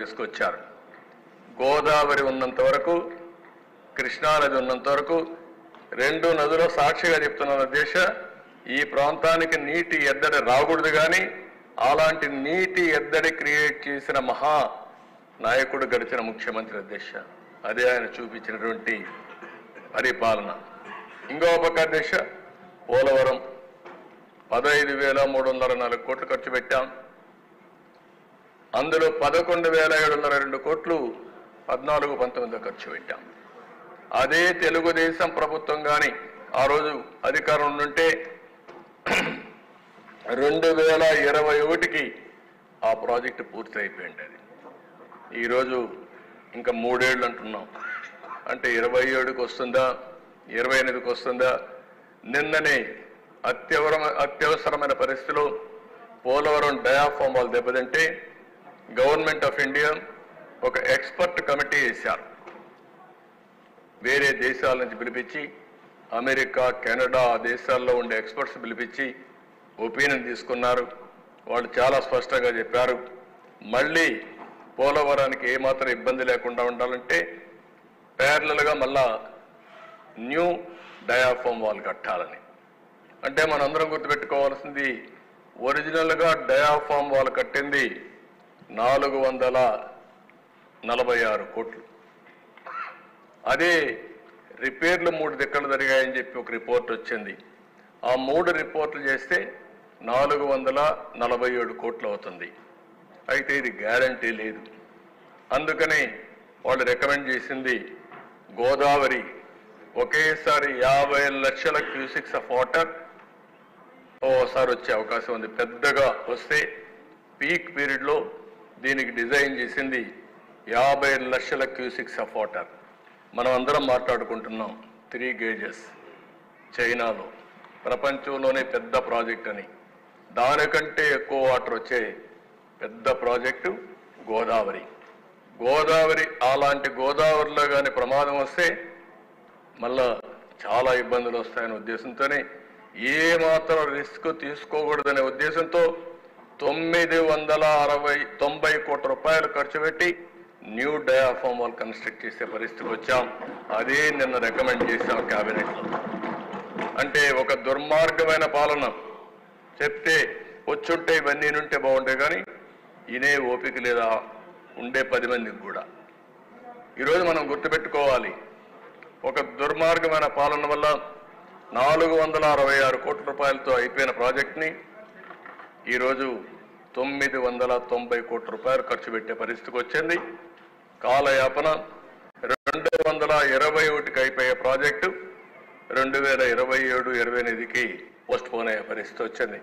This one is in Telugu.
తీసుకొచ్చారు. గోదావరి ఉన్నంత వరకు, కృష్ణానది ఉన్నంత వరకు రెండు నదుల సాక్షిగా చెప్తున్న దేశ ఈ ప్రాంతానికి నీటి ఎద్దడి రాకూడదు. కానీ అలాంటి నీటి ఎద్దడి క్రియేట్ చేసిన మహా నాయకుడు గడిచిన ముఖ్యమంత్రి దేశ అదే ఆయన చూపించినటువంటి పరిపాలన. ఇంకో పక్క దేశ పోలవరం 15,304 కోట్లు ఖర్చు పెట్టాం. అందులో 11,702 కోట్లు 14-19 ఖర్చు పెట్టాం. అదే తెలుగుదేశం ప్రభుత్వం కానీ ఆ రోజు అధికారం ఉంటే 2021కి ఆ ప్రాజెక్టు పూర్తి అయిపోయింది. అది ఈరోజు ఇంకా 3 ఏళ్ళు అంటున్నాం. అంటే 27కి వస్తుందా, 28కి వస్తుందా? నిన్ననే అత్యవసరమైన పరిస్థితిలో పోలవరం డయాఫామ్ వాళ్ళు దెబ్బతింటే గవర్నమెంట్ ఆఫ్ ఇండియా ఒక ఎక్స్పర్ట్ కమిటీ వేశారు. వేరే దేశాల నుంచి పిలిపించి, అమెరికా, కెనడా ఆ దేశాల్లో ఉండే ఎక్స్పర్ట్స్ పిలిపించి ఒపీనియన్ తీసుకున్నారు. వాళ్ళు చాలా స్పష్టంగా చెప్పారు, మళ్ళీ పోలవరానికి ఏమాత్రం ఇబ్బంది లేకుండా ఉండాలంటే ప్యారలల్గా మళ్ళా న్యూ డయాఫామ్ వాల్ కట్టాలని. అంటే మనందరం గుర్తుపెట్టుకోవాల్సింది, ఒరిజినల్గా డయాఫామ్ వాల్ కట్టింది 446 కోట్లు. అదే రిపేర్లు 3 దిక్కలు జరిగాయని చెప్పి ఒక రిపోర్ట్ వచ్చింది. ఆ 3 రిపోర్ట్లు చేస్తే 447 కోట్లు అవుతుంది. అయితే ఇది గ్యారంటీ లేదు. అందుకని వాళ్ళు రికమెండ్ చేసింది గోదావరి ఒకేసారి 50 లక్షల క్యూసిక్స్ ఆఫ్ వాటర్ ఓసారి వచ్చే అవకాశం ఉంది. పెద్దగా వస్తే పీక్ పీరియడ్లో దీనికి డిజైన్ చేసింది 50 లక్షల క్యూసిక్స్ ఆఫ్ వాటర్. మనం అందరం మాట్లాడుకుంటున్నాం 3 గేజెస్ చైనాలో ప్రపంచంలోనే పెద్ద ప్రాజెక్ట్ అని. దానికంటే ఎక్కువ వాటర్ వచ్చే పెద్ద ప్రాజెక్టు గోదావరి. అలాంటి గోదావరిలో కానీ ప్రమాదం వస్తే మళ్ళా చాలా ఇబ్బందులు వస్తాయనే ఉద్దేశంతోనే ఏమాత్రం రిస్క్ తీసుకోకూడదనే ఉద్దేశంతో 990 కోట్ల రూపాయలు ఖర్చు పెట్టి న్యూ డయాఫామ్ వాల్ కన్స్ట్రక్ట్ చేసే పరిస్థితికి వచ్చాం. అదే నిన్న రికమెండ్ చేశాం క్యాబినెట్లో. అంటే ఒక దుర్మార్గమైన పాలన చెప్తే వచ్చుంటే ఇవన్నీ ఉంటే బాగుంటాయి, కానీ ఇనే ఓపిక లేదా ఉండే 10 మందికి కూడా. ఈరోజు మనం గుర్తుపెట్టుకోవాలి, ఒక దుర్మార్గమైన పాలన వల్ల 466 కోట్ల రూపాయలతో అయిపోయిన ప్రాజెక్ట్ని ఈరోజు 990 కోట్ల రూపాయలు ఖర్చు పెట్టే పరిస్థితికి వచ్చింది. కాలయాపన 221కి అయిపోయే ప్రాజెక్టు 2027-28కి పోస్ట్ పోన్ అయ్యే పరిస్థితి వచ్చింది.